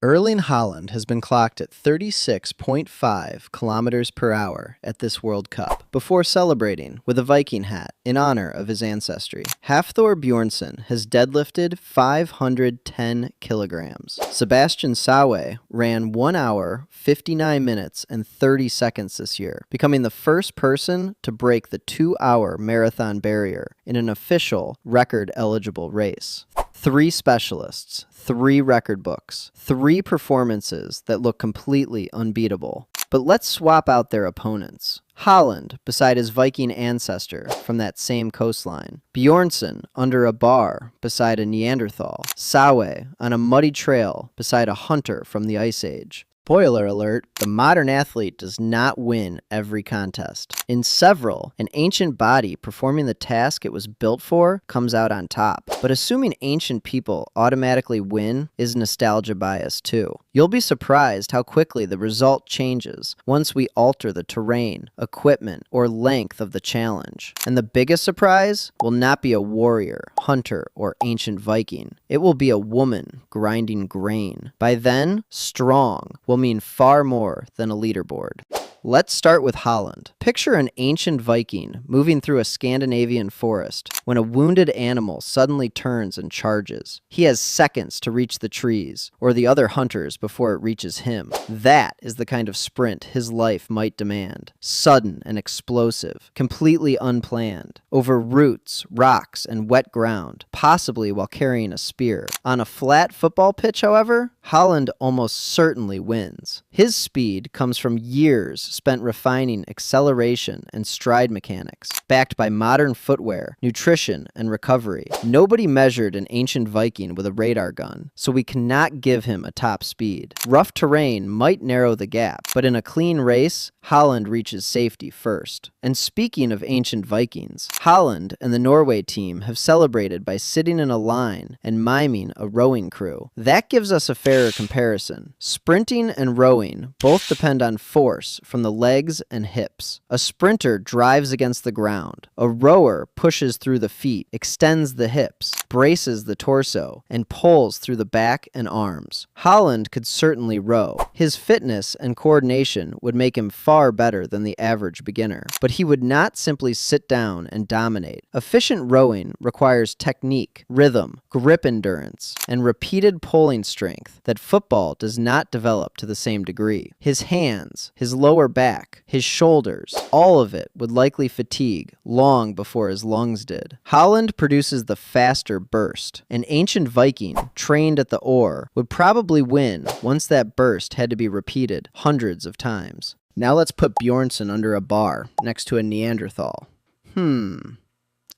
Erling Haaland has been clocked at 36.5 kilometers per hour at this World Cup before celebrating with a Viking hat in honor of his ancestry. Hafþór Bjornsson has deadlifted 510 kilograms. Sabastian Sawe ran 1 hour, 59 minutes, and 30 seconds this year, becoming the first person to break the 2-hour marathon barrier in an official record-eligible race. 3 specialists, 3 record books, 3 performances that look completely unbeatable. But let's swap out their opponents. Haaland beside his Viking ancestor from that same coastline. Bjornsson under a bar beside a Neanderthal. Sawe on a muddy trail beside a hunter from the Ice Age. Spoiler alert, the modern athlete does not win every contest. In several, an ancient body performing the task it was built for comes out on top. But assuming ancient people automatically win is nostalgia bias too. You'll be surprised how quickly the result changes once we alter the terrain, equipment, or length of the challenge. And the biggest surprise will not be a warrior, hunter, or ancient Viking. It will be a woman grinding grain. By then, strong will mean far more than a leaderboard. Let's start with Haaland. Picture an ancient Viking moving through a Scandinavian forest when a wounded animal suddenly turns and charges. He has seconds to reach the trees or the other hunters before it reaches him. That is the kind of sprint his life might demand. Sudden and explosive, completely unplanned, over roots, rocks, and wet ground, possibly while carrying a spear. On a flat football pitch, however, Haaland almost certainly wins. His speed comes from years spent refining acceleration and stride mechanics, backed by modern footwear, nutrition, and recovery. Nobody measured an ancient Viking with a radar gun, so we cannot give him a top speed. Rough terrain might narrow the gap, but in a clean race, Haaland reaches safety first. And speaking of ancient Vikings, Haaland and the Norway team have celebrated by sitting in a line and miming a rowing crew. That gives us a fairer comparison. Sprinting and rowing both depend on force from the legs and hips. A sprinter drives against the ground. A rower pushes through the feet, extends the hips, braces the torso, and pulls through the back and arms. Haaland could certainly row. His fitness and coordination would make him far better than the average beginner. But he would not simply sit down and dominate. Efficient rowing requires technique, rhythm, grip endurance, and repeated pulling strength that football does not develop to the same degree. His hands, his lower back, his shoulders, all of it would likely fatigue long before his lungs did. Haaland produces the faster burst. An ancient Viking, trained at the oar, would probably win once that burst had to be repeated hundreds of times. Now let's put Bjornsson under a bar next to a Neanderthal. An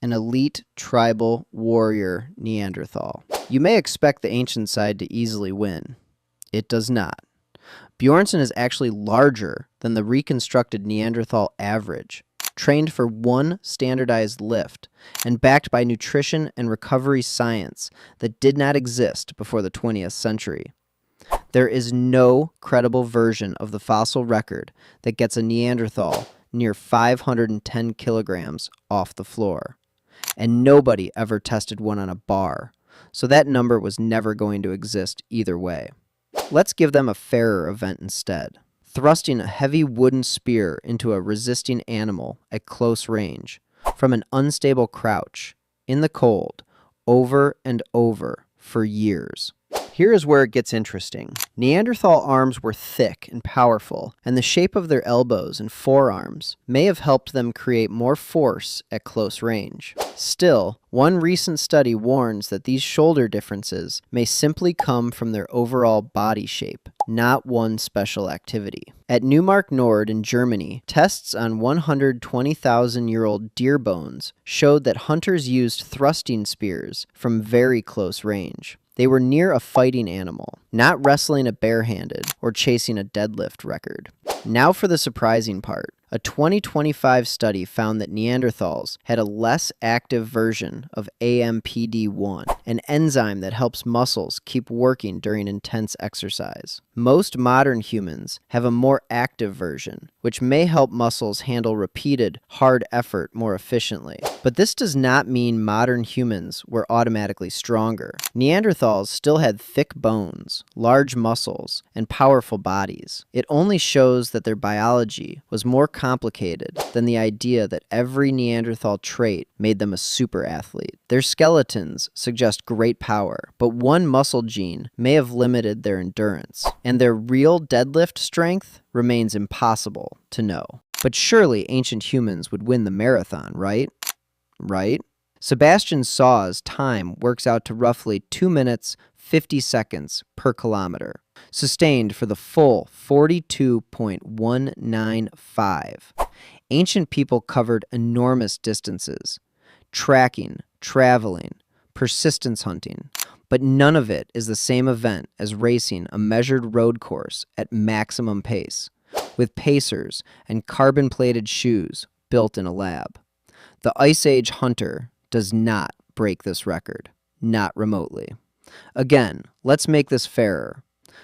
elite tribal warrior Neanderthal. You may expect the ancient side to easily win. It does not. Bjornsson is actually larger than the reconstructed Neanderthal average, trained for one standardized lift, and backed by nutrition and recovery science that did not exist before the 20th century. There is no credible version of the fossil record that gets a Neanderthal near 510 kilograms off the floor. And nobody ever tested one on a bar, so that number was never going to exist either way. Let's give them a fairer event instead. Thrusting a heavy wooden spear into a resisting animal at close range, from an unstable crouch, in the cold, over and over, for years. Here is where it gets interesting. Neanderthal arms were thick and powerful, and the shape of their elbows and forearms may have helped them create more force at close range. Still, one recent study warns that these shoulder differences may simply come from their overall body shape, not one special activity. At Neumark Nord in Germany, tests on 120,000-year-old deer bones showed that hunters used thrusting spears from very close range. They were near a fighting animal, not wrestling it barehanded or chasing a deadlift record. Now for the surprising part. A 2025 study found that Neanderthals had a less active version of AMPD1, an enzyme that helps muscles keep working during intense exercise. Most modern humans have a more active version, which may help muscles handle repeated, hard effort more efficiently. But this does not mean modern humans were automatically stronger. Neanderthals still had thick bones, large muscles, and powerful bodies. It only shows that their biology was more complicated than the idea that every Neanderthal trait made them a super athlete. Their skeletons suggest great power, but one muscle gene may have limited their endurance, and their real deadlift strength remains impossible to know. But surely ancient humans would win the marathon, right? Right? Sabastian Sawe's time works out to roughly 2 minutes, 50 seconds per kilometer, sustained for the full 42.195. Ancient people covered enormous distances, tracking, traveling, persistence hunting, but none of it is the same event as racing a measured road course at maximum pace, with pacers and carbon-plated shoes built in a lab. The Ice Age hunter does not break this record, not remotely. Again, let's make this fairer.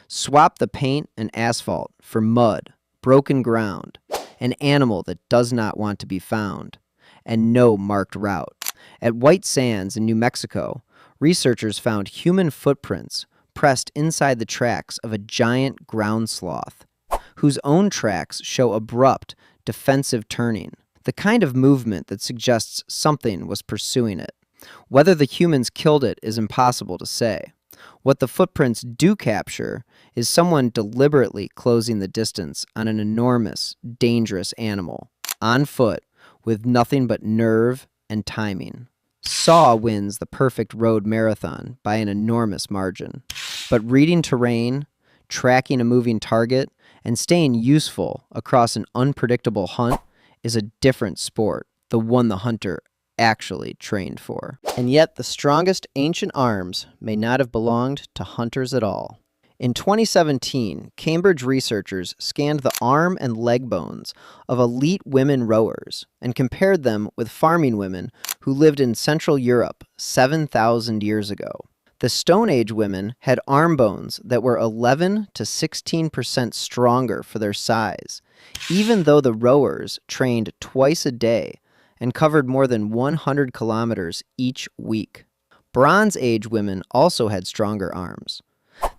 Swap the paint and asphalt for mud, broken ground, an animal that does not want to be found, and no marked route. At White Sands in New Mexico, researchers found human footprints pressed inside the tracks of a giant ground sloth, whose own tracks show abrupt, defensive turning, the kind of movement that suggests something was pursuing it. Whether the humans killed it is impossible to say. What the footprints do capture is someone deliberately closing the distance on an enormous, dangerous animal, on foot, with nothing but nerve and timing. Saw wins the perfect road marathon by an enormous margin. But reading terrain, tracking a moving target, and staying useful across an unpredictable hunt is a different sport, the one the hunter actually trained for. And yet the strongest ancient arms may not have belonged to hunters at all. In 2017, Cambridge researchers scanned the arm and leg bones of elite women rowers and compared them with farming women who lived in Central Europe 7,000 years ago. The Stone Age women had arm bones that were 11 to 16% stronger for their size, even though the rowers trained twice a day and covered more than 100 kilometers each week. Bronze Age women also had stronger arms.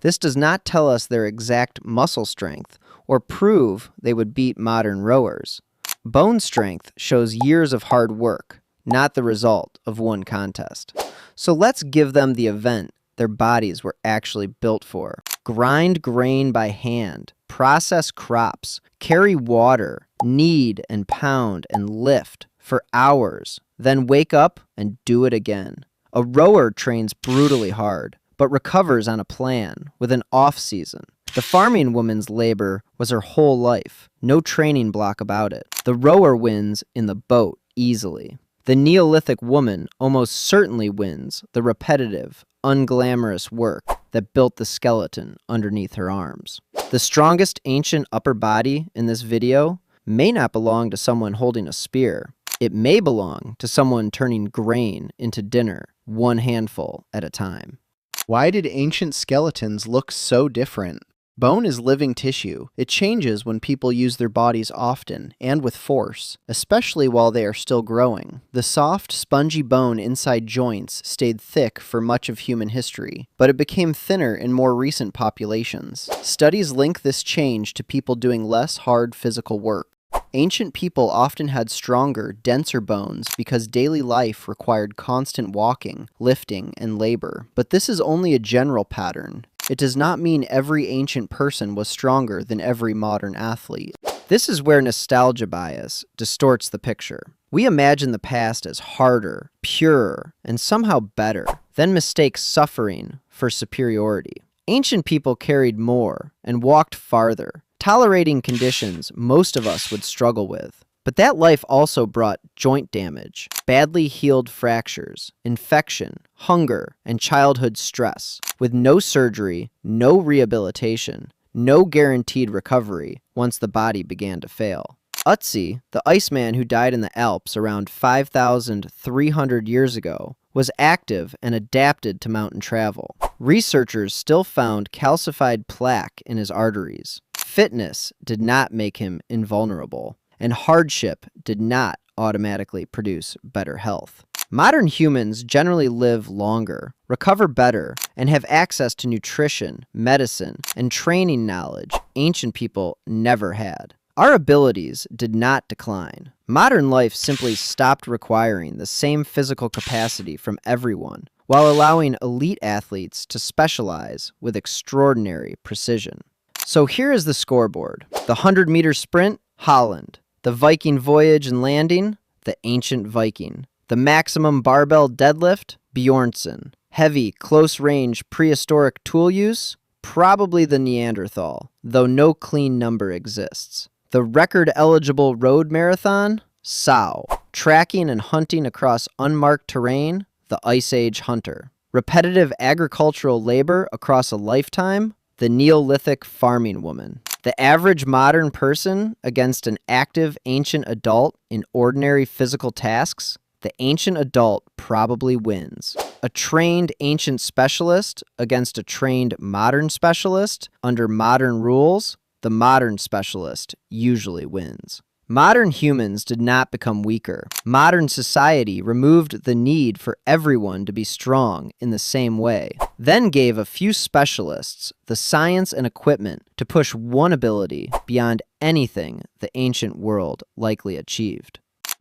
This does not tell us their exact muscle strength or prove they would beat modern rowers. Bone strength shows years of hard work, not the result of one contest. So let's give them the event their bodies were actually built for. Grind grain by hand, process crops, carry water, knead and pound and lift for hours, then wake up and do it again. A rower trains brutally hard, but recovers on a plan with an off-season. The farming woman's labor was her whole life, no training block about it. The rower wins in the boat easily. The Neolithic woman almost certainly wins the repetitive, unglamorous work that built the skeleton underneath her arms. The strongest ancient upper body in this video may not belong to someone holding a spear. It may belong to someone turning grain into dinner, one handful at a time. Why did ancient skeletons look so different? Bone is living tissue. It changes when people use their bodies often and with force, especially while they are still growing. The soft, spongy bone inside joints stayed thick for much of human history, but it became thinner in more recent populations. Studies link this change to people doing less hard physical work. Ancient people often had stronger, denser bones because daily life required constant walking, lifting, and labor. But this is only a general pattern. It does not mean every ancient person was stronger than every modern athlete. This is where nostalgia bias distorts the picture. We imagine the past as harder, purer, and somehow better, then mistake suffering for superiority. Ancient people carried more and walked farther, tolerating conditions most of us would struggle with. But that life also brought joint damage, badly healed fractures, infection, hunger, and childhood stress, with no surgery, no rehabilitation, no guaranteed recovery once the body began to fail. Ötzi, the Iceman who died in the Alps around 5,300 years ago, was active and adapted to mountain travel. Researchers still found calcified plaque in his arteries. Fitness did not make him invulnerable, and hardship did not automatically produce better health. Modern humans generally live longer, recover better, and have access to nutrition, medicine, and training knowledge ancient people never had. Our abilities did not decline. Modern life simply stopped requiring the same physical capacity from everyone, while allowing elite athletes to specialize with extraordinary precision. So here is the scoreboard. The 100-meter sprint, Haaland. The Viking voyage and landing, the ancient Viking. The maximum barbell deadlift, Bjornsson. Heavy, close-range prehistoric tool use, probably the Neanderthal, though no clean number exists. The record-eligible road marathon, Sawe. Tracking and hunting across unmarked terrain, the Ice Age hunter. Repetitive agricultural labor across a lifetime, the Neolithic farming woman. The average modern person against an active ancient adult in ordinary physical tasks, the ancient adult probably wins. A trained ancient specialist against a trained modern specialist under modern rules, the modern specialist usually wins. Modern humans did not become weaker. Modern society removed the need for everyone to be strong in the same way, then gave a few specialists the science and equipment to push one ability beyond anything the ancient world likely achieved.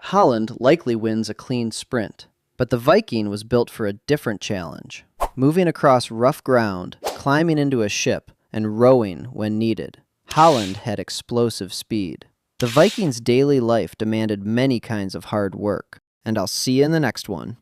Haaland likely wins a clean sprint, but the Viking was built for a different challenge, moving across rough ground, climbing into a ship, and rowing when needed. Haaland had explosive speed. The Vikings' daily life demanded many kinds of hard work, and I'll see you in the next one.